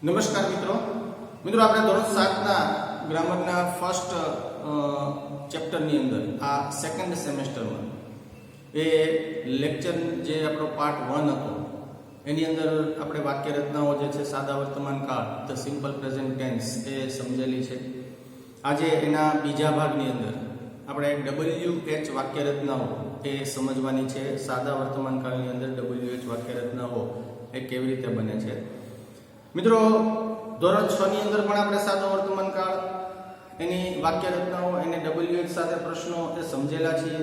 નમસ્કાર મિત્રો આપણે ધોરણ 7 ના ગ્રામરના ફર્સ્ટ ચેપ્ટરની અંદર આ સેકન્ડ સેમેસ્ટરમાં એ લેક્ચર જે આપણો પાર્ટ 1 હતો એની અંદર આપણે વાક્ય રચનાઓ જે છે સાદા વર્તમાન કાળ ધ સિમ્પલ પ્રેઝન્ટ ટેન્સ એ સમજેલી છે। આજે એના બીજા ભાગની અંદર આપણે WH વાક્ય રચનાઓ એ સમજવાની છે। સાદા વર્તમાન કાળની અંદર WH વાક્ય રચનાઓ એ કેવી રીતે બને છે। મિત્રો ધોરણ 6 ની અંદર પણ આપણે સાદો વર્તમાન કાળ એની વાક્ય રચનાઓ એને WH સાથે પ્રશ્નો એ સમજેલા છીએ।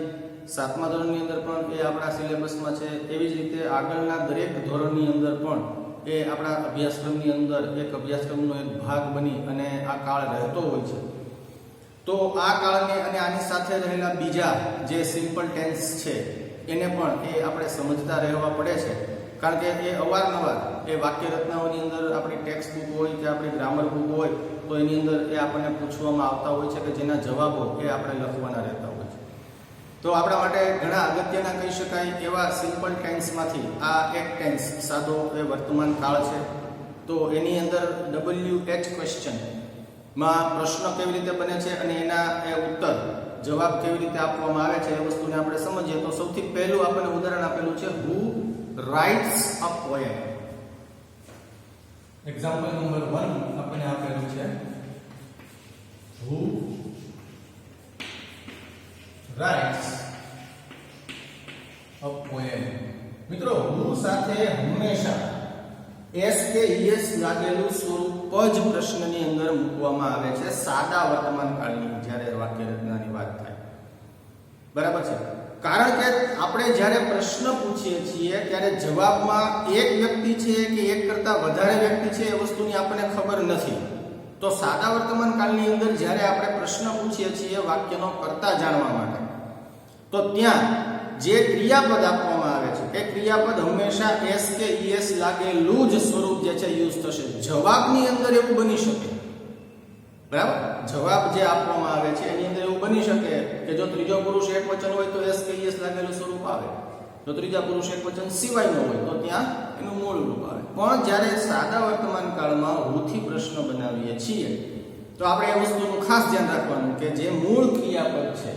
7મા ધોરણની અંદર પણ એ આપણા સિલેબસમાં છે। એવી જ રીતે આગળના દરેક ધોરણની અંદર પણ એ આપણા અભ્યાસક્રમની અંદર એક અભ્યાસક્રમનો એક ભાગ બની અને આ કાળ રહેતો હોય છે। તો આ કાળને અને આની સાથે રહેલા બીજા જે સિમ્પલ ટેન્સ છે એને પણ એ આપણે સમજતા રહેવા પડે છે, કારણ કે એ અવારનવાર એ વાક્ય રચનાઓની અંદર આપણી ટેક્સ્ટ બુક હોય કે આપણી ગ્રામર બુક હોય તો એની અંદર એ આપણને પૂછવામાં આવતા હોય છે કે જેના જવાબો એ આપણે લખવાના રહેતા હોય છે। તો આપણા માટે ઘણા અગત્યના કહી શકાય એવા સિમ્પલ ટેન્સમાંથી આ એક ટેન્સ સાદો એ વર્તમાન કાળ છે। તો એની અંદર WH ક્વેશ્ચન માં પ્રશ્ન કેવી રીતે બને છે અને એના એ ઉત્તર જવાબ કેવી રીતે આપવામાં આવે છે એ વસ્તુને આપણે સમજીએ તો સૌથી પહેલું આપણને ઉદાહરણ આપેલું છે who writes a poem। Example number 1 આપણને આપેલું છે who writes a poem। મિત્રો who સાથે હંમેશા s કે es લાગેલું સ્વરૂપ જ પ્રશ્નની અંદર મૂકવામાં આવે છે સાદા વર્તમાન કાળની જ્યારે વાક્ય રચનાની વાત થાય, બરાબર છે। કારણ કે આપણે જ્યારે પ્રશ્ન પૂછીએ છીએ ત્યારે જવાબમાં એક વ્યક્તિ છે કે એક કરતા વધારે વ્યક્તિ છે એ વસ્તુની આપણને ખબર નથી। તો સાદા વર્તમાન કાળની અંદર જ્યારે આપણે પ્રશ્ન પૂછીએ છીએ વાક્યનો કર્તા જાણવા માટે, તો ત્યાં જે ક્રિયાપદ આપવામાં આવે છે એ ક્રિયાપદ હંમેશા s કે es લાગેલું જ સ્વરૂપ જે છે યુઝ થશે। જવાબની અંદર એવું બની શકે, બરાબર, જવાબ જે આપવામાં આવે છે એની અંદર એવું બની શકે કે જો ત્રીજો પુરુષ એકવચન હોય તો s કે es લાગેલું સ્વરૂપ આવે, જો ત્રીજા પુરુષ એકવચન સિવાયનો હોય તો ત્યાં એનું મૂળ રૂપ આવે। પણ જ્યારે સાદા વર્તમાન કાળમાં who થી પ્રશ્ન બનાવીએ છીએ તો આપણે એ વસ્તુનું ખાસ ધ્યાન રાખવાનું કે જે મૂળ ક્રિયાપદ છે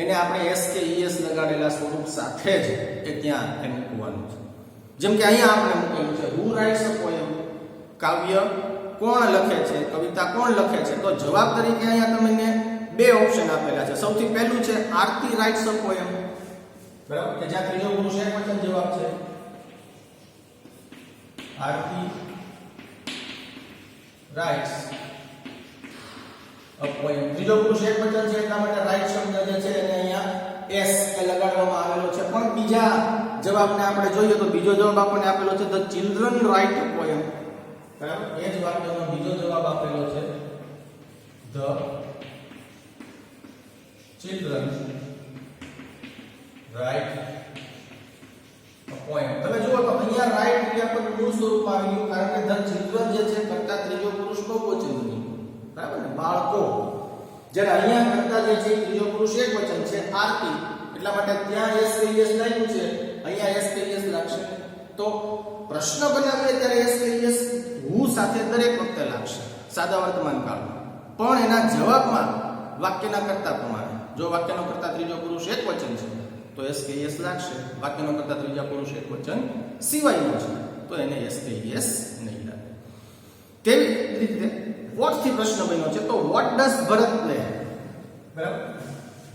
એને આપણે s કે es લગાડેલા સ્વરૂપ સાથે જ એ ત્યાં એ મૂકવાનું છે। જેમ કે અહીંયા આપણે મૂકેલું છે who writes a poem, કાવ્ય કોણ લખે છે, કવિતા કોણ લખે છે। તો જવાબ તરીકે અહીંયા તમને બે ઓપ્શન આપેલા છે। સૌથી પહેલું છે આરતી રાઇટ્સ અ પોએમ, બરાબર, કે જ્યાં ત્રીજો પુરુષ એકવચન જવાબ છે આરતી રાઇટ્સ અ પોએમ। ત્રીજો પુરુષ એકવચન છે એટલા માટે રાઇટ શબ્દ જે છે એને અહીંયા s એ લગાડવામાં આવેલો છે। પણ બીજા જવાબને આપણે જોઈએ તો બીજો જવાબ આપણને આપેલો છે the children write a poem, બરાબર, એ જ વાક્યનો બીજો જવાબ આપેલો છે the children write a poem. તમે જુઓ તો અહીંયા રાઇટ ક્રિયાપદ મૂળ સ્વરૂપમાં આવી ગયું, કારણ કે ધ ચિલ્ડ્રન જે છે કરતા ત્રીજો પુરુષ બહુવચન બન્યું, બરાબર ને, બાળકો। જ્યારે અહીંયા કરતા જે છે ત્રીજો પુરુષ એકવચન છે આરતી, એટલા માટે ત્યાં s કે es લાગ્યું છે, અહીંયા s કે es લાગશે। તો પ્રશ્ન બનાવીએ ત્યારે s કે es who સાથે દરેક વખતે લાગશે સાદા વર્તમાન કાળમાં, પણ એના જવાબમાં વાક્યના કર્તા પ્રમાણે જો વાક્યનો કર્તા ત્રીજો પુરુષ એકવચન છે તો s કે es લાગશે, વાક્યનો કર્તા ત્રીજા પુરુષ એકવચન સિવાયનો છે તો એને s કે es નહીં લાગે। તેવી રીતે વોટ થી પ્રશ્ન બન્યો છે તો વોટ ડઝ ભરત પ્લે, બરાબર,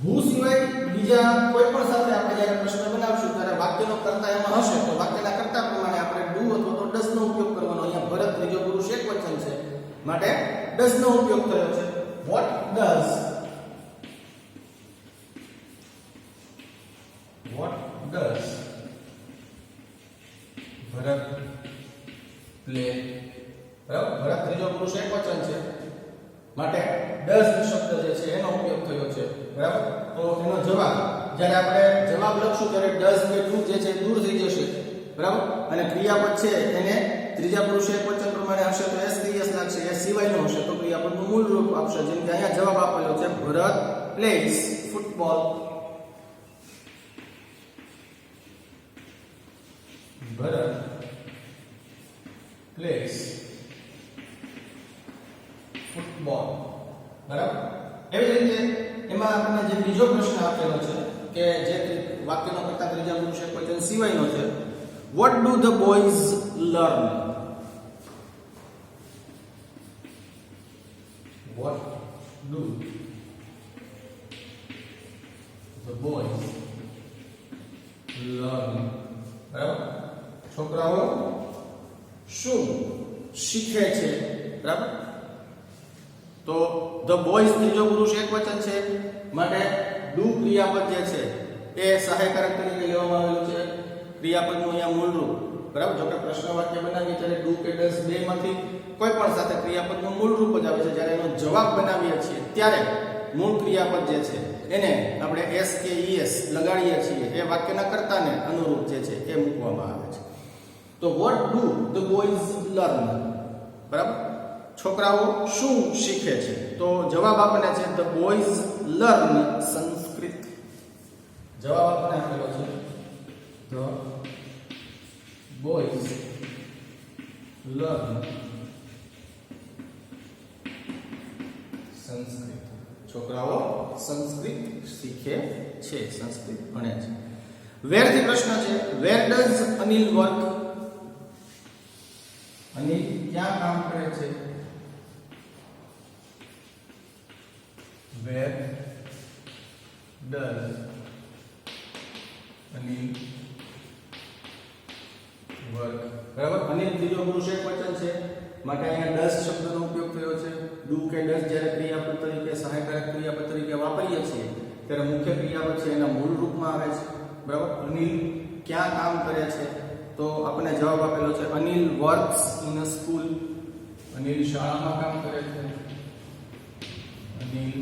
who સિવાય બીજા કોઈ પણ સાથે આપણે જ્યારે પ્રશ્ન બનાવશું ત્યારે વાક્યનો કર્તા એમાં હશે તો વાક્યના કર્તા પ્રમાણે આપણે do અથવા તો does નો ઉપયોગ કરવાનો। અહીંયા ભરત ત્રીજો પુરુષ એકવચન છે માટે does નો ઉપયોગ થયો છે। what does ભરત પ્લે, બરાબર, ભરત ત્રીજો પુરુષ એકવચન છે માટે does શબ્દ જે છે એનો ઉપયોગ થયો છે, બરાબર। તો એનો જવાબ જ્યારે આપણે જવાબ લખશું ત્યારે does કે do જે છે દૂર થઈ જશે, બરાબર, અને ક્રિયાપદ છે એને ત્રીજા પુરુષ એકવચન પ્રમાણે હશે તો s કે es લાગશે, એ સિવાયનો હશે તો ક્રિયાપદનું મૂળ રૂપ આપશે। જેમ કે અહીંયા જવાબ આપેલો છે ભરત પ્લેઝ ફૂટબોલ, ભરત પ્લેઝ આપેલો છે કે જે વાક્યનો કરતા ત્રીજા પુરુષ એકવચન સિવાયનો છે. What do the boys learn? What do the boys learn? બરાબર, છોકરાઓ શું શીખે છે? બરાબર, તો ધ બોયઝ ત્રીજો પુરુષ એકવચન છે માટે ડુ ક્રિયાપદ જે છે એ સહાયકારક તરીકે લેવામાં આવેલું છે. ક્રિયાપદનું અહીંયા મૂળ રૂપ, બરાબર, જો કે પ્રશ્ન વાક્ય બનાવીએ ત્યારે ડુ કે ડઝ બેમાંથી કોઈ પણ સાથે ક્રિયાપદનું મૂળ રૂપ જ આવે છે. જ્યારે એનો જવાબ બનાવીએ છીએ ત્યારે મૂળ ક્રિયાપદ જે છે એને આપણે એસ કે ઈએસ લગાડીએ છીએ, એ વાક્યના કર્તાને અનુરૂપ જે છે એ મૂકવામાં આવે છે. તો what do the boys learn? બરાબર, છોકરાઓ શું શીખે છે? તો જવાબ આપણને છે ધ બોયઝ લર્ન સંસ્કૃત. જવાબ આપણને આપેલો છે ધ બોયઝ લર્ન સંસ્કૃત. છોકરાઓ સંસ્કૃત શીખે છે, સંસ્કૃત ભણે છે. વેર થી પ્રશ્ન છે, where does Anil work? Anil ક્યાં કામ કરે છે? Where does Anil work? બરાબર, અનિલ ત્રીજો પુરુષ એકવચન છે માટે અહીંયા ડઝ શબ્દનો ઉપયોગ થયો છે. ડુ કે ડઝ જ્યારે ક્રિયાપદ તરીકે સહાયકારક ક્રિયાપદ તરીકે વાપરીએ છીએ ત્યારે મુખ્ય ક્રિયાપદ છે એના મૂળ રૂપમાં આવે છે. બરાબર, અનિલ ક્યાં કામ કરે છે? તો આપણને જવાબ આપેલો છે Anil works in a school. Anil શાળામાં કામ કરે છે. Anil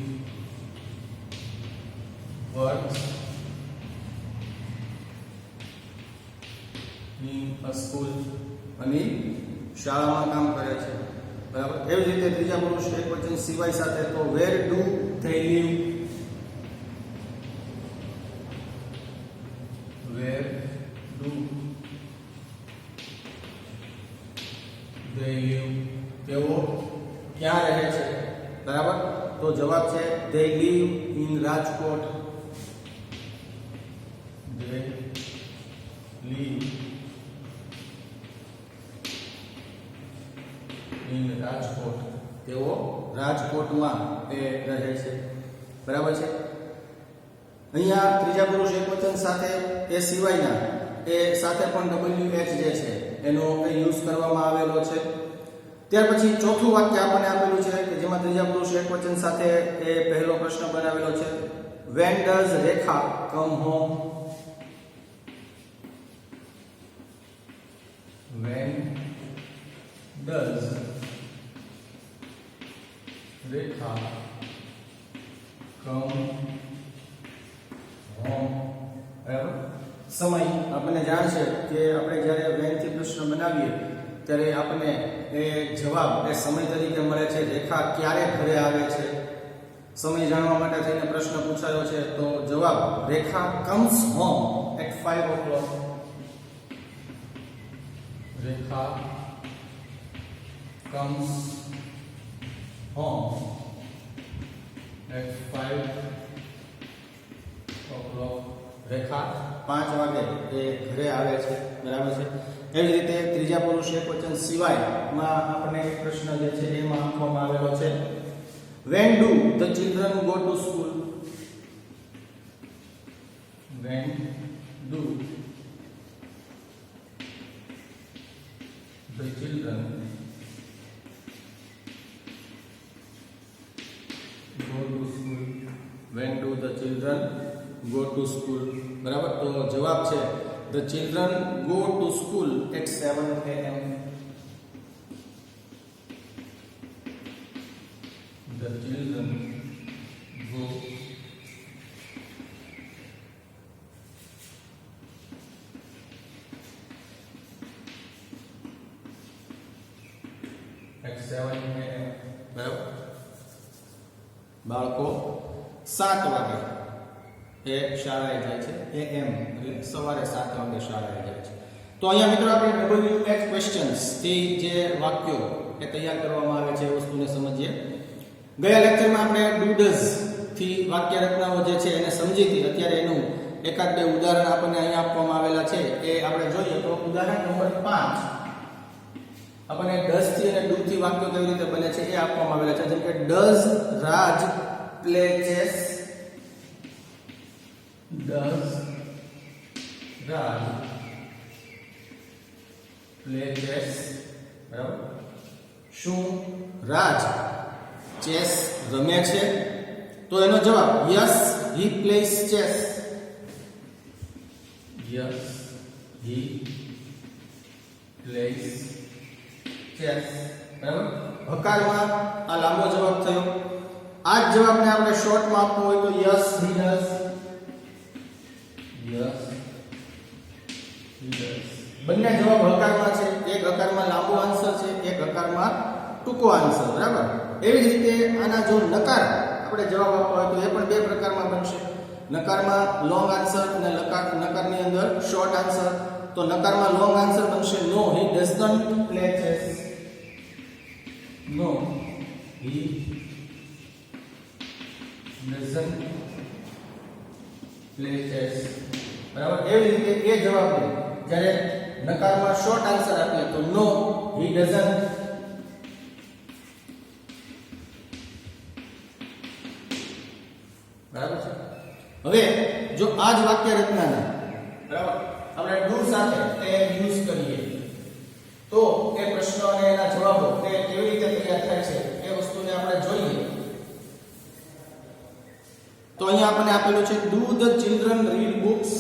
works in a school. Anil શાળામાં કામ કરે છે. બરાબર, એવી જ રીતે ત્રીજા પુરુષ એકવચન સિવાય સાથે તો where do they leave? Where do they leave? તેઓ ક્યાં રહે છે? બરાબર, તો જવાબ છે they live in Rajkot. They live in Rajkot. તેઓ રાજકોટમાં એ રહે છે. બરાબર છે. અહીંયા ત્રીજા પુરુષ એકવચન સાથે એ સિવાયના એ સાથે પણ WH જે છે એનો યુઝ કરવામાં આવેલો છે. ત્યાર પછી ચોથું વાક્ય આપણને આપેલું છે કે જેમાં ત્રીજા પુરુષ એકવચન સાથે એ પહેલો પ્રશ્ન બનાવેલો છે. When does Rekha come home? When does Rekha come home? બરાબર, સમય આપણને જાણ છે કે આપણે જ્યારે when થી પ્રશ્ન બનાવીએ ત્યારે આપણને એ જવાબ એ સમય તરીકે મળે છે. રેખા ક્યારે ઘરે આવે છે? સમય જાણવા માટે થઈને પ્રશ્ન પૂછાયો છે તો જવાબ રેખા comes home at 5 o'clock. Rekha comes home at 5 o'clock. રેખા 5 વાગે એ ઘરે આવે છે. બરાબર છે. એવી રીતે ત્રીજા પુરુષ એકવચન સિવાયમાં આપણને એક પ્રશ્ન જે છે એમાં આપવામાં આવેલો છે. When do the children go to school? When do the children go to school? When do the children go to school? બરાબર, તો જવાબ છે the children go to school at 7 a.m. The children go at 7 a.m. બરાબર, બાળકો 7 વાગે એ શાળાએ જાય છે. AM એટલે સવારે 7 વાગે શાળાએ જાય છે. તો અહીંયા મિત્રો આપણે WH ક્વેશ્ચન્સ થી જે વાક્યો એ તૈયાર કરવામાં આવે છે એ વસ્તુને સમજીએ. ગયા લેક્ચરમાં આપણે ડુ ડઝ થી વાક્ય રચનાઓ જે છે એને સમજીતી અત્યારે એનું એકાદ બે ઉદાહરણ આપણને અહીંયા આપવામાં આવેલા છે એ આપણે જોઈએ તો ઉદાહરણ નંબર 5 આપણને ડઝ થી અને ડુ થી વાક્યો કેવી રીતે બને છે એ આપવામાં આવેલા છે જેમ કે does Raj play chess does Raj play chess બરાબર શું રાજ ચેસ રમે છે તો એનો જવાબ yes he place chess yes he place chess બરાબર હકારમાં આ લાંબો જવાબ થયો આ જ જવાબને આપણે શોર્ટમાં આપવો હોય તો yes he does yes he does બંને જવાબ હકારમાં છે એક હકારમાં લાંબો આન્સર છે એક હકારમાં ટૂંકો આન્સર બરાબર એવી જ રીતે આના જો નકાર આપણે જવાબ આપવો હોય તો એ પણ બે પ્રકારમાં બનશે નકારમાં લોંગ આન્સર અને નકારની અંદર શોર્ટ આન્સર તો નકારમાં લોંગ આન્સર બનશે no he does not play chess no he doesn't play chess બરાબર એવી રીતે એ જવાબને જ્યારે નકારમાં શોર્ટ આન્સર આપીએ તો નો હી ડઝન્ટ બરાબર છે હવે જો આ જ વાક્ય રચનાના બરાબર આપણે ડુ સાથે તે યુઝ કરીએ તો એ પ્રશ્નો અને એના જવાબો તે કેવી રીતે તૈયાર થાય છે એ વસ્તુને આપણે જોઈએ તો અહીંયા આપણને આપેલું છે do the children read books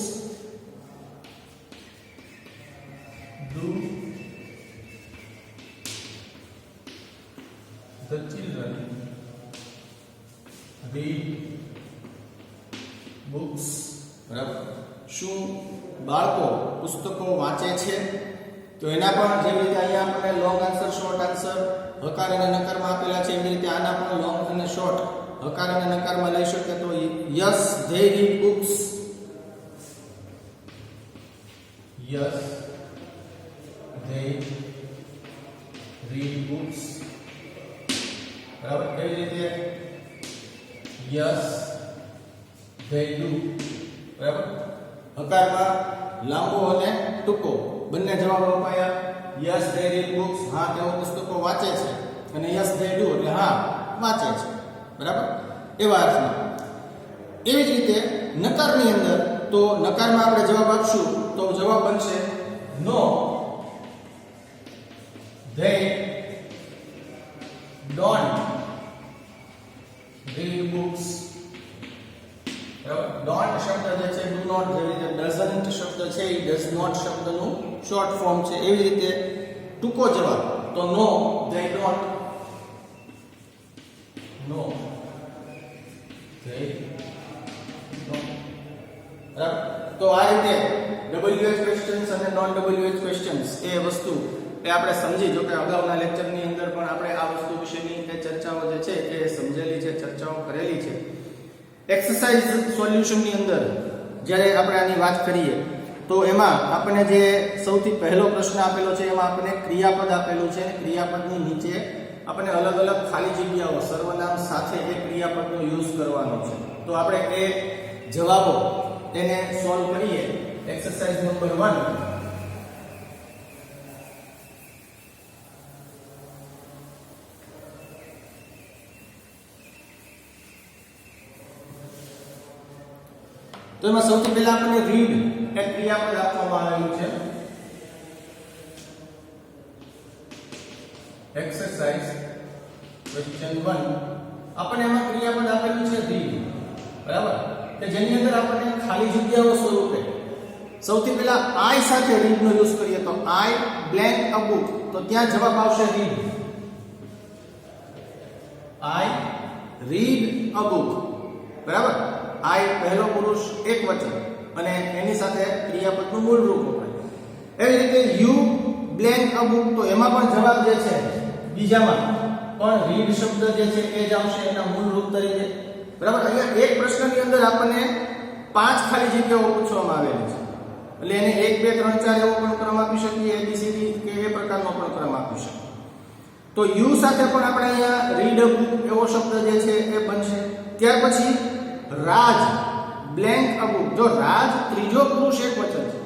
do the children read books બરાબર શું બાળકો પુસ્તકો વાંચે છે તો એના પણ જેવી રીતે અહીંયા આપણે લોંગ આન્સર શોર્ટ આન્સર હકાર અને નકારમાં આપેલા છે એવી રીતે આના પણ લોંગ અને શોર્ટ હકાર અને નકારમાં લઈ શકે તો yes they read books yes they read books બરાબર એવી રીતે યસ they do બરાબર હકારમાં લાંબો અને ટૂંકો બંને જવાબ અપાયા યસ they read books હા તેઓ પુસ્તકો વાંચે છે અને યસ they do એટલે હા વાંચે છે બરાબર એવા અર્થમાં એવી જ રીતે નકારની અંદર તો નકારમાં આપણે જવાબ આપશું તો જવાબ બનશે નો they don't read books don't શબ્દ જે છે ડુ નોટ જેવી રીતે ડઝન્ટ શબ્દ છે એ ડઝ નોટ શબ્દનું શોર્ટ ફોર્મ છે એવી રીતે ટૂંકો જવાબ તો no they don't no they don't બરાબર તો આ રીતે WH ક્વેશ્ચન્સ અને નોન WH ક્વેશ્ચન્સ એ વસ્તુ એ આપણે સમજી જો કે અગાઉના લેક્ચરની અંદર પણ આપણે આ વસ્તુ વિશેની એ ચર્ચાઓ જે છે એ સમજેલી છે ચર્ચાઓ કરેલી છે એક્સરસાઇઝ સોલ્યુશનની અંદર જ્યારે આપણે આની વાત કરીએ તો એમાં આપણને જે સૌથી પહેલો પ્રશ્ન આપેલો છે એમાં આપણને ક્રિયાપદ આપેલું છે ક્રિયાપદની નીચે આપણને અલગ અલગ ખાલી જગ્યાઓ સર્વનામ સાથે એ ક્રિયાપદનો યુઝ કરવાનો છે તો આપણે એ જવાબો તેને સોલ્વ કરીએ એક્સરસાઇઝ નંબર 1 તો એમાં સૌથી પહેલા આપણને રીડ એ ક્રિયાપદ આપવામાં આવેલું છે એક્સરસાઇઝ ક્વેશ્ચન 1 આપણને એમાં ક્રિયાપદ આપેલું છે રીડ બરાબર કે જેની અંદર આપણને ખાલી જગ્યાઓ સ્વરૂપે સૌથી પહેલા આઈ સાથે રીડ નો યુઝ કરીએ તો આઈ બ્લેન્ક અ બુક તો ત્યાં જવાબ આવશે read I read a book બરાબર આઈ પહેલો પુરુષ એકવચન અને એની સાથે ક્રિયાપદનું મૂળ રૂપ વપરાય એવી રીતે યુ બ્લેન્ક અ બુક તો એમાં પણ જવાબ જે છે બીજામાં પણ રીડ શબ્દ જે છે એ જ આવશે એના મૂળ રૂપ તરીકે બરાબર અહીંયા એક પ્રશ્નની અંદર આપણને 5 ખાલી જગ્યાઓ પૂછવામાં આવેલી છે એટલે એને 1 2 3 4 એવો પણ ક્રમ આપી શકીએ એબીસીડી કે એ પ્રકારનો પણ ક્રમ આપી શકીએ તો યુ સાથે પણ આપણે અહીંયા રીડ અ બુક એવો શબ્દ જે છે એ બનશે ત્યાર પછી રાજ બ્લેન્ક અબુ. જો રાજ ત્રીજો પુરુષ એકવચન છે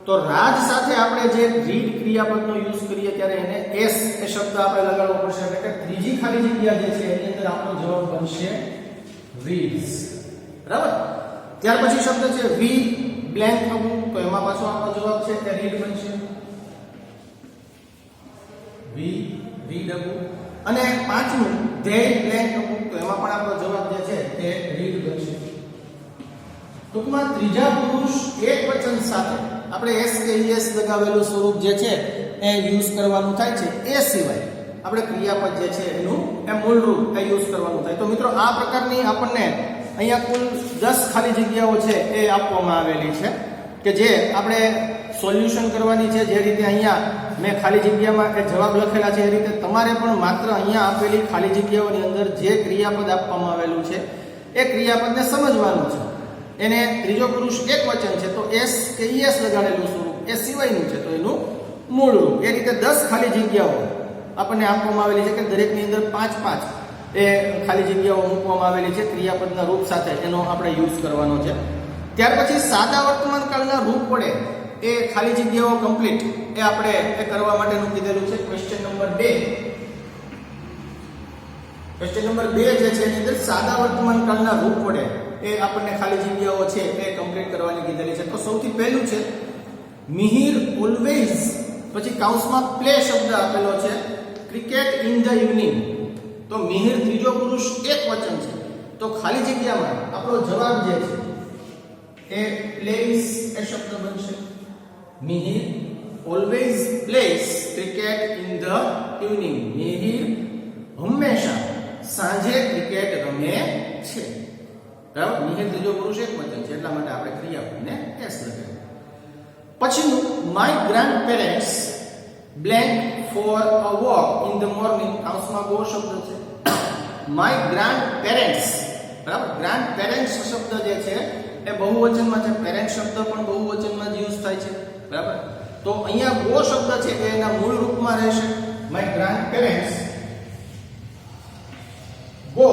તો રાજ સાથે આપણે જે રીડ ક્રિયાપદનો યુઝ કરીએ ત્યારે એને એસ એ શબ્દ આપણે લગાડવો પડશે, એટલે કે ત્રીજી ખાલી જગ્યા જે છે એની અંદર આપણો જવાબ બનશે reads. બરાબર. ત્યાર પછી શબ્દ છે વી બ્લેન્ક અબુ, તો એમાં પાછો આપણો જવાબ છે કે રીડ બનશે. વી રીડ અબુ. અને પાંચમું ધે બ્લેન્ક અબુ, તો એમાં પણ આપણો જવાબ જે છે તે રીડ બનશે. ટૂંકમાં ત્રીજા પુરુષ એકવચન સાથે આપણે એસ કે એસ લગાવેલું સ્વરૂપ જે છે એ યુઝ કરવાનું થાય છે. એ સિવાય આપણે ક્રિયાપદ જે છે એનું એ મૂળ રૂપ એ યુઝ કરવાનું થાય. તો મિત્રો આ પ્રકારની આપણને અહીંયા કુલ 10 ખાલી જગ્યાઓ છે એ આપવામાં આવેલી છે કે જે આપણે સોલ્યુશન કરવાની છે. જે રીતે અહીંયા મેં ખાલી જગ્યામાં એ જવાબ લખેલા છે એ રીતે તમારે પણ માત્ર અહીંયા આપેલી ખાલી જગ્યાઓની અંદર જે ક્રિયાપદ આપવામાં આવેલું છે એ ક્રિયાપદને સમજવાનું છે. એને ત્રીજો પુરુષ એકવચન છે તો એસ કે એસ લગાડેલું સ્વરૂપ એ સિવાયનું છે તો એનું મૂળ રૂપ. એ રીતે 10 ખાલી જગ્યાઓ આપણને આપવામાં આવેલી છે કે દરેકની અંદર 5-5 એ ખાલી જગ્યાઓ મૂકવામાં આવેલી છે ક્રિયાપદના રૂપ સાથે. એનો આપણે યુઝ કરવાનો છે. ત્યાર પછી સાદા વર્તમાન કાળના રૂપ વડે એ ખાલી જગ્યાઓ કમ્પ્લીટ એ આપણે એ કરવા માટેનું કીધેલું છે. ક્વેશ્ચન નંબર 2 જે છે એની અંદર સાદા વર્તમાન કાળના રૂપ વડે એ આપણને ખાલી જગ્યાઓ છે એ કમ્પ્લીટ કરવાની કીધેલી છે. તો સૌથી પહેલું છે મિહિર ઓલવેઝ, પછી કૌંસમાં પ્લે શબ્દ આપેલો છે ક્રિકેટ ઇન ધ ઇવનિંગ. તો મિહિર ત્રીજો પુરુષ એકવચન છે તો ખાલી જગ્યામાં આપણો જવાબ જે છે એ પ્લેસ એ શબ્દ બનશે. Mihir always place cricket in the evening. Mihir હંમેશા સાંજે ક્રિકેટ રમે છે. બરાબર. મિહિર ત્રીજો પુરુષ એકવચન છે એટલા માટે આપણે ક્રિયાપદને એસ લગાવ્યું. પછીનું my grand parents blank for a walk in the morning. કૌંસમાં ગો શબ્દ છે. My grand parents. બરાબર. ગ્રાન્ડ પેરેન્ટ્સ શબ્દ જે છે એ બહુવચનમાં છે. પેરેન્ટ શબ્દ પણ બહુવચનમાં જ યુઝ થાય છે. બરાબર. તો અહીંયા ગો શબ્દ છે એ એના મૂળ રૂપમાં રહેશે. My grand parents go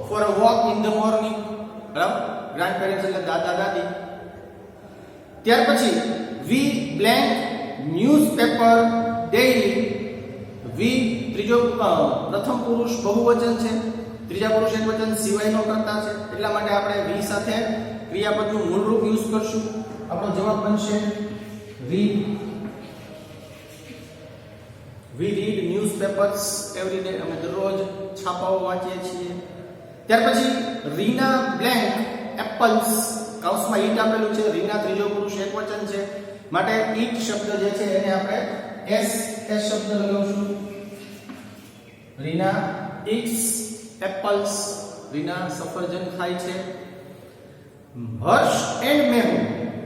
for a walk in the morning. બરાબર. ગ્રાન્ડ પેરેન્ટ્સ એટલે દાદા દાદી. ત્યાર પછી વી બ્લેન્ક ન્યૂઝપેપર ડેઈલી. વી ત્રીજો પ્રથમ પુરુષ બહુવચન છે, ત્રીજા પુરુષ એકવચન સિવાયનો કરતા છે એટલા માટે આપણે વી સાથે ક્રિયાપદનું મૂળ રૂપ યુઝ કરશું. આપણો જવાબ બનશે વી રીડ ન્યૂઝપેપર્સ એવરી ડે. અમે દરરોજ છાપાઓ વાંચીએ છીએ. ત્યાર પછી રીના બ્લેન્ક એપલ્સ. કૌંસમાં ઈટ આપેલું છે. રીના ત્રીજો પુરુષ એકવચન છે માટે ઈટ શબ્દ જે છે એને આપણે એસ શબ્દ લગાવશું. Reena eats apples. રીના સફરજન ખાય છે. Harsh and Mehul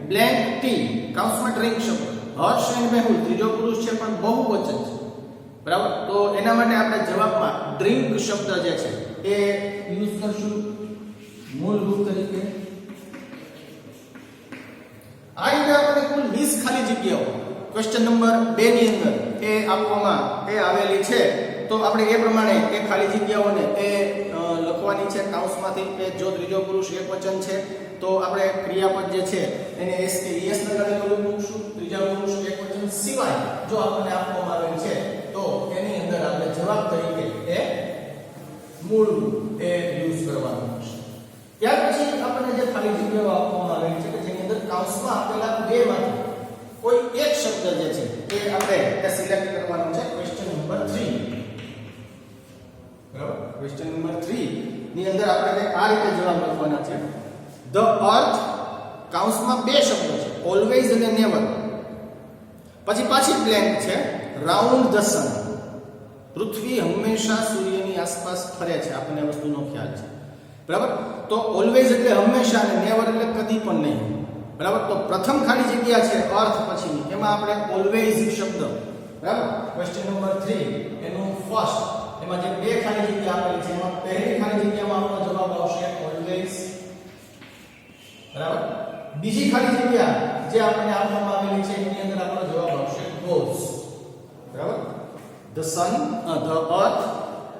blank tea. કૌંસમાં ડ્રિંક શબ્દ. હર્ષ એન્ડ મેહુલ ત્રીજો પુરુષ છે પણ બહુવચન છે. બરાબર. તો એના માટે આપણે જવાબમાં ડ્રિંક શબ્દ જે છે એ યુઝ કરશું મૂળ રૂપ તરીકે. આ રીતે આપણે કુલ 20 ખાલી જગ્યાઓ ક્વેશ્ચન નંબર 2 ની અંદર એ આપવામાં એ આવેલી છે. તો આપણે એ પ્રમાણે એ ખાલી જગ્યાઓને એ લખવાની છે કૌંસમાંથી કે જો ત્રીજો પુરુષ એકવચન છે તો આપણે ક્રિયાપદ જે છે એને એસ કે એસ લગાડેલું મૂકશું. ત્રીજા પુરુષ એકવચન સિવાય જો આપણને આપવામાં આવેલ છે તો એની અંદર આપણે જવાબ તરીકે એ મૂળ એ યુઝ કરવાનું છે. ત્યાર પછી આપણને જે ખાલી જગ્યાઓ આપવામાં આવેલી છે કે જેની અંદર કૌંસમાં આપેલા બેમાંથી કોઈ એક શબ્દ જે છે એ આપણે સિલેક્ટ કરવાનો છે. Question number 3. બરાબર. ક્વેશ્ચન નંબર 3 ની અંદર આપણે આ રીતે જવાબ લખવાના છે. ધ અર્થ કૌંસમાં બે શબ્દો છે ઓલવેઝ અને નેવર. પછી પાછી બ્લેન્ક છે રાઉન્ડ ધ સન. પૃથ્વી હંમેશા સૂર્યની આસપાસ ફરે છે. આપણને વસ્તુનો ખ્યાલ છે. બરાબર. તો ઓલવેઝ એટલે હંમેશા અને નેવર એટલે કદી પણ નહીં. બરાબર. તો પ્રથમ ખાલી જગ્યા છે અર્થ પછીની એમાં આપણે ઓલવેઝ શબ્દ. બરાબર. ક્વેશ્ચન નંબર 3 એનું ફર્સ્ટ એમાં જે બે ખાલી જગ્યા આપેલી છે એમાં પહેલી ખાલી જગ્યામાં આપણો જવાબ આવશે ઓલવેઝ. બરાબર. બીજી ખાલી જગ્યા જે આપણને આપવામાં આવેલી છે એની અંદર આપણો જવાબ આવશે goes. બરાબર. The earth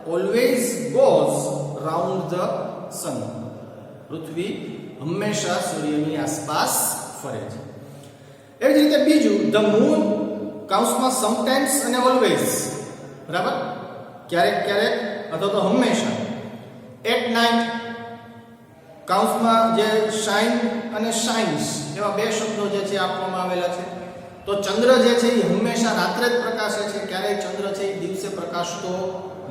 always goes round the sun. પૃથ્વી હંમેશા સૂર્યની આસપાસ ફરે છે. એવી જ રીતે બીજું, ધ મૂન કૌંસમાં સમટાઈમ્સ અને ઓલવેઝ, બરાબર, ક્યારેક ક્યારેક અથવા તો હંમેશા. એટ નાઇટ કૌંસમાં જે શાઇન અને શાઇન્સ એવા બે શબ્દો જે છે આપવામાં આવેલા છે. તો ચંદ્ર જે છે એ હંમેશા રાત્રે જ પ્રકાશે છે, ક્યારેય ચંદ્ર છે એ દિવસે પ્રકાશતો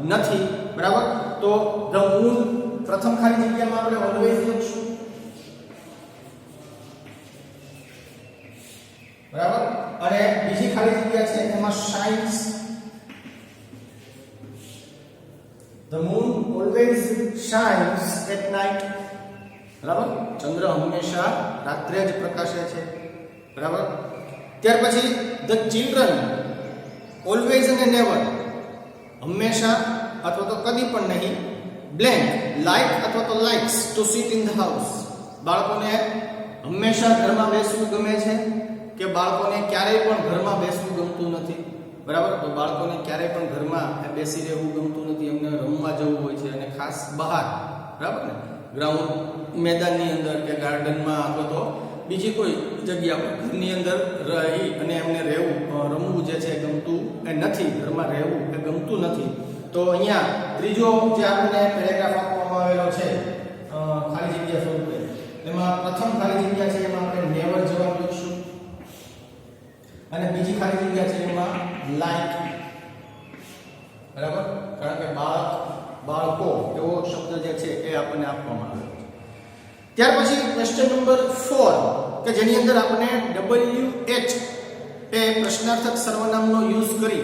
નથી, બરાબર. તો ધ મૂન પ્રથમ ખાલી જગ્યામાં આપણે ઓલવેઝ લખશું, બરાબર, અને બીજી ખાલી જગ્યા છે એમાં shines. The moon always shines at night, બરાબર, ચંદ્ર હંમેશા રાત્રે જ પ્રકાશે છે, બરાબર. ત્યાર પછી ધ ચિલ્ડ્રન ઓલવેઝ અને નેવર, હંમેશા અથવા તો કદી પણ નહીં, બ્લેન્ક લાઇક અથવા તો likes to seat in the house, બાળકોને હંમેશા ઘરમાં બેસવું ગમે છે કે બાળકોને ક્યારેય પણ ઘરમાં બેસવું ગમતું નથી, બરાબર. તો બાળકોને ક્યારેય પણ ઘરમાં બેસી રહેવું ગમતું નથી, એમને રમવા જવું હોય છે, અને ખાસ બહાર, બરાબર ને, ગ્રાઉન્ડ મેદાનની અંદર કે ગાર્ડનમાં અથવા તો બીજી કોઈ જગ્યા પર ઘરની અંદર રહી અને એમને રમવું જે છે ગમતું નથી, ઘરમાં રહેવું એ ગમતું નથી. તો અહીંયા ત્રીજો જે આપણને પેરેગ્રાફ આપવામાં આવેલો છે ખાલી જગ્યા સ્વરૂપે, એમાં પ્રથમ ખાલી જગ્યા છે એમાં આપણે નેવર જવાબ લખશું, અને બીજી ખાલી જગ્યા છે એમાં લાઈક, બરાબર, કારણ કે બાળકો એવો શબ્દ જે છે એ આપણને આપવામાં આવેલો છે. ત્યાર પછી ક્વેશ્ચન નંબર 4 કે જેની અંદર આપણે WH એ પ્રશ્નાર્થક સર્વનામનો યુઝ કરી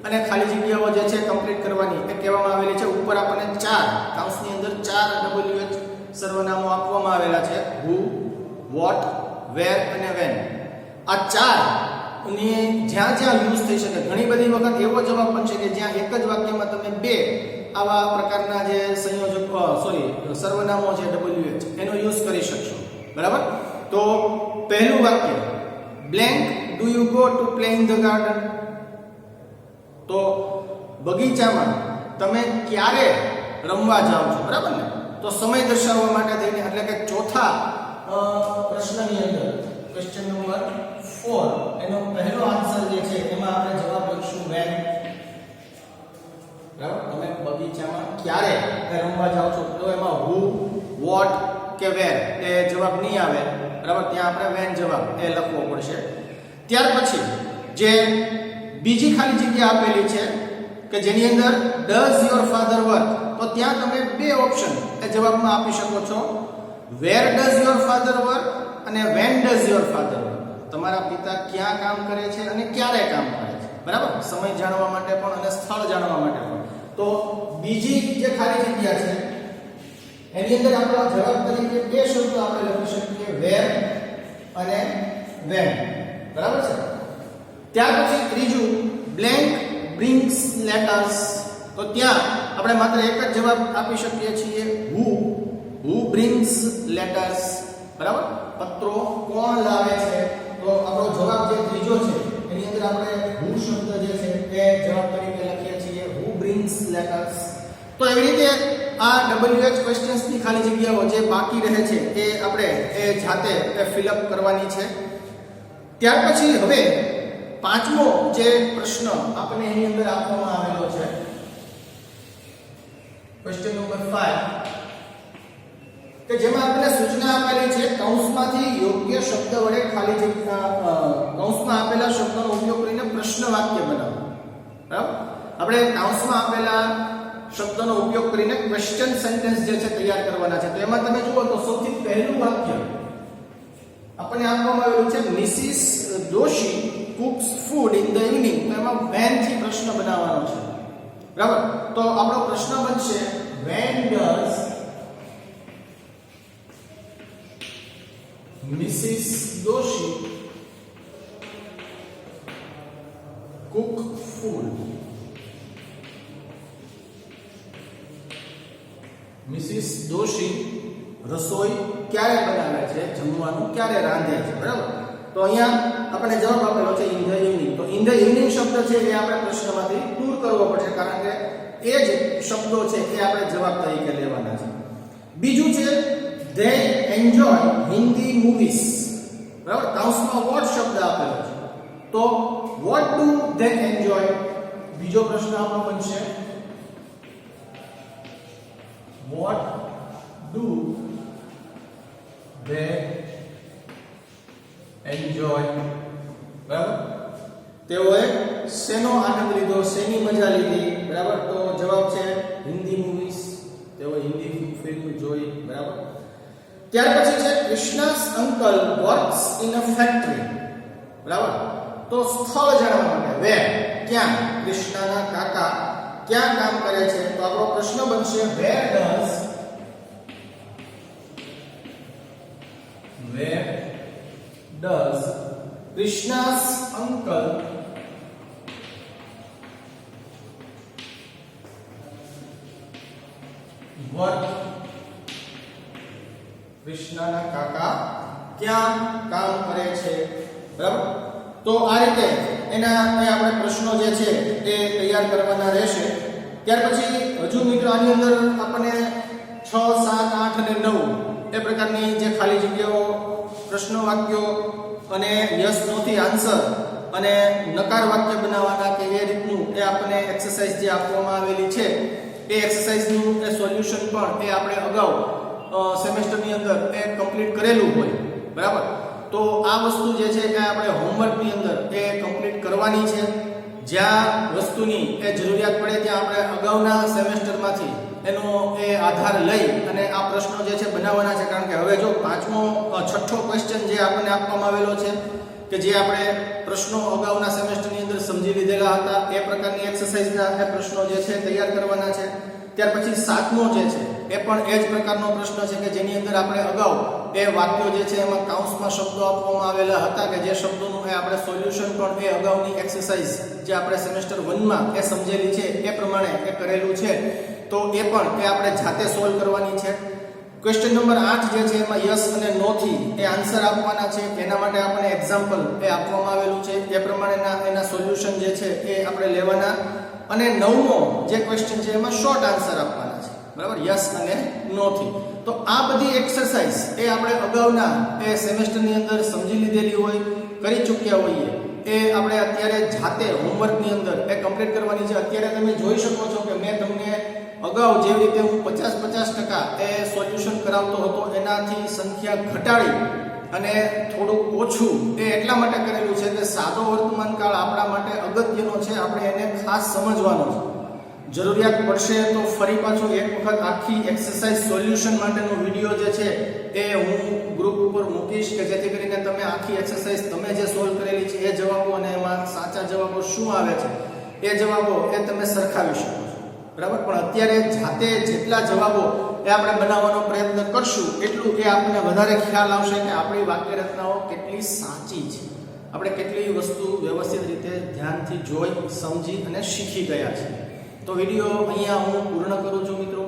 અને ખાલી જગ્યાઓ જે છે કમ્પ્લીટ કરવાની એ કહેવામાં આવેલી છે. ઉપર આપણને 4 કૌંસની અંદર 4 WH સર્વનામો આપવામાં આવેલા છે, who, what, where અને when. આ 4 ની જ્યાં જ્યાં યુઝ થઈ શકે, ઘણી બધી વખત એવો જવાબ પણ છે કે જ્યાં એક જ વાક્યમાં તમે બે આવા પ્રકારના જે સર્વનામો છે WH એનો યુઝ કરી શકશો, બરાબર. તો પહેલું વાક્ય, blank do you go to play in the garden, તો બગીચામાં તમે ક્યારે રમવા જાઓ છો, બરાબર ને. તો સમય દર્શાવવા માટે થઈને, એટલે કે ચોથા પ્રશ્નની અંદર ક્વેશ્ચન નંબર 4 એનો પહેલો આન્સર જે છે એમાં આપણે જવાબ લખશું when, બરાબર. તમે બગીચામાં ક્યારે રમવા જાઓ છો, તો એમાં who, what કે where એ જવાબ નહીં આવે, બરાબર. ત્યાં આપણે when જવાબ એ લખવો પડશે. ત્યાર પછી જે બીજી ખાલી જગ્યા આપેલી છે કે જેની અંદર does your father work, તો ત્યાં તમે બે ઓપ્શન એ જવાબમાં આપી શકો છો, where does your father work અને when does your father work. તમારા પિતા ક્યાં કામ કરે છે અને ક્યારે કામ કરે છે, બરાબર, સમય જાણવા માટે પણ અને સ્થળ જાણવા માટે પણ. તો બીજી જે ખાલી જગ્યા છે એની અંદર આપણો જવાબ તરીકે બે શબ્દો આપણે લખી શકીએ, where અને when, બરાબર છે. ત્યાર પછી ત્રીજું, blank brings letters, તો ત્યાં આપણે માત્ર એક જ જવાબ આપી શકીએ છીએ, who brings letters, બરાબર. પત્રો કોણ લાવે છે, તો આપણો જવાબ જે ત્રીજો છે એની અંદર આપણે who શબ્દ જે છે એ જવાબ તરીકે લખીએ છીએ, who brings letters. તો એવી રીતે આ WH ક્વેશ્ચન્સ ની ખાલી જગ્યાઓ જે બાકી રહે છે એ આપણે જાતે ફિલ અપ કરવાની છે. ત્યાર પછી હવે પાંચમો જે પ્રશ્ન આપણે એની અંદર આપવામાં આવેલો છે, ક્વેશ્ચન નંબર 5, કે જેમાં આપણે સૂચના આપેલી છે કૌંસમાંથી યોગ્ય શબ્દ વડે ખાલી જગ્યા કૌંસમાં આપેલા શબ્દનો ઉપયોગ કરીને પ્રશ્ન વાક્ય બનાવો, બરાબર. આપણે કૌંસમાં આપેલા શબ્દનો ઉપયોગ કરીને ક્વેશ્ચન સેન્ટેન્સ જે છે તૈયાર કરવાના છે. તો એમાં તમે જુઓ તો સૌથી પહેલું વાક્ય આપણને આપવામાં આવેલું છે, Mrs Joshi cooks food in the evening. તો એમાં when થી પ્રશ્ન બનાવવાનો છે, બરાબર. તો આપણો પ્રશ્ન બનશે, when does Mrs. Doshi cook food? Mrs. Doshi રસોઈ ક્યારે બનાવે છે, જમવાનું ક્યારે રાંધે છે, બરાબર. તો અહીંયા આપણે જવાબ આપેલો છે ઇન ધ ઇવનિંગ. તો ઇન ધ ઇવનિંગ શબ્દ છે એ આપણે પ્રશ્નમાંથી દૂર કરવો પડશે, કારણ કે એ જ શબ્દો છે એ આપણે જવાબ તરીકે લેવાના છે. બીજું છે they enjoy Hindi movies. બરાબર, કૌંસમાં what શબ્દ આપેલો છે, તો what do they enjoy? બીજો પ્રશ્ન આપણો બનશે what do they enjoy? બરાબર, તેઓએ શેનો આનંદ લીધો, શેની મજા લીધી? બરાબર, તો જવાબ છે હિન્દી મૂવીઝ, તેઓ હિન્દી ફિલ્મ જોઈ. બરાબર, ત્યાર પછી છે Krishna's uncle works in a factory. બરાબર, તો સ્થળ જાણવા માટે વેર, ક્યાં કૃષ્ણના કાકા ક્યાં કામ કરે છે, તો આપણો પ્રશ્ન બનશે વેર ડઝ કૃષ્ણાસ અંકલ વર્ક, કૃષ્ણના કાકા ક્યાં કામ કરે છે. બરાબર, તો આ રીતે એના આપણે પ્રશ્નો જે છે એ તૈયાર કરવાના રહેશે. ત્યાર પછી હજુ મિત્રો આની અંદર આપણને 6, 7, 8 અને 9 એ પ્રકારની જે ખાલી જગ્યાઓ, પ્રશ્ન વાક્યો અને યસ નો થી આન્સર અને નકાર વાક્ય બનાવવાના કે એ રીતનું એ આપણને એક્સરસાઇઝ જે આપવામાં આવેલી છે એ એક્સરસાઇઝનું એ સોલ્યુશન પણ એ આપણે અગાઉ સેમેસ્ટરની અંદર એ કમ્પ્લીટ કરેલું હોય. બરાબર, તો આ વસ્તુ જે છે એ આપણે હોમવર્કની અંદર એ કમ્પ્લીટ કરવાની છે. જ્યાં વસ્તુની એ જરૂરિયાત પડે ત્યાં આપણે અગાઉના સેમેસ્ટરમાંથી એનો એ આધાર લઈ અને આ પ્રશ્નો જે છે બનાવવાના છે. કારણ કે હવે જો 6થો ક્વેશ્ચન જે આપણને આપવામાં આવેલો છે કે જે આપણે પ્રશ્નો અગાઉના સેમેસ્ટરની અંદર સમજી લીધેલા હતા એ પ્રકારની એક્સરસાઇઝના એ પ્રશ્નો જે છે તૈયાર કરવાના છે. ત્યાર પછી 7મો જે છે એ પણ એ જ પ્રકારનો પ્રશ્ન છે કે જેની અંદર આપણે અગાઉ એ વાક્યો જે છે એમાં કાઉન્સમાં શબ્દો આપવામાં આવેલા હતા કે જે શબ્દોનું એ આપણે સોલ્યુશન પણ એ અગાઉની એક્સરસાઇઝ જે આપણે સેમેસ્ટર 1માં એ સમજેલી છે એ પ્રમાણે એ કરેલું છે. તો એ પણ એ આપણે જાતે સોલ્વ કરવાની છે. ક્વેશ્ચન નંબર 8 જે છે એમાં યસ અને નો થી એ આન્સર આપવાના છે. એના માટે આપણે એક્ઝામ્પલ એ આપવામાં આવેલું છે એ પ્રમાણેના એના સોલ્યુશન જે છે એ આપણે લેવાના. અને 9મો જે ક્વેશ્ચન છે એમાં શોર્ટ આન્સર આપવાના છે. બરાબર, યસ અને નો થી. તો આ બધી એક્સરસાઇઝ એ આપણે અગાઉના એ સેમેસ્ટરની અંદર સમજી લીધેલી હોય, કરી ચૂક્યા હોઈએ, એ આપણે અત્યારે જાતે હોમવર્કની અંદર એ કમ્પ્લીટ કરવાની છે. અત્યારે તમે જોઈ શકો છો કે મેં તમને અગાઉ જેવી રીતે હું 50% એ સોલ્યુશન કરાવતો હતો એનાથી સંખ્યા ઘટાડી અને થોડુંક ઓછું એ એટલા માટે કરેલું છે કે સાદો વર્તમાન કાળ આપણા માટે અગત્યનો છે. આપણે એને ખાસ સમજવાનો છે. જરૂરિયાત પડશે તો ફરી પાછો એક વખત આખી એક્સરસાઇઝ સોલ્યુશન માટેનો વિડીયો જે છે એ હું ગ્રુપ ઉપર મૂકીશ કે જેથી કરીને તમે આખી એક્સરસાઇઝ તમે જે સોલ્વ કરેલી છે એ જવાબો અને એમાં સાચા જવાબો શું આવે છે એ જવાબો એ તમે સરખાવી શકો છો. બરાબર, પણ અત્યારે જાતે જેટલા જવાબો એ આપણે બનાવવાનો પ્રયત્ન કરશું એટલું એ આપણને વધારે ખ્યાલ આવશે કે આપણી વાક્ય રચનાઓ કેટલી સાચી છે, આપણે કેટલી વસ્તુ વ્યવસ્થિત રીતે ધ્યાનથી જોઈ, સમજી અને શીખી ગયા છે. તો વિડીયો અહીંયા હું પૂર્ણ કરું છું મિત્રો.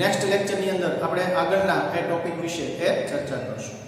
નેક્સ્ટ લેક્ચરની અંદર આપણે આગળના એ ટોપિક વિશે એ ચર્ચા કરશું.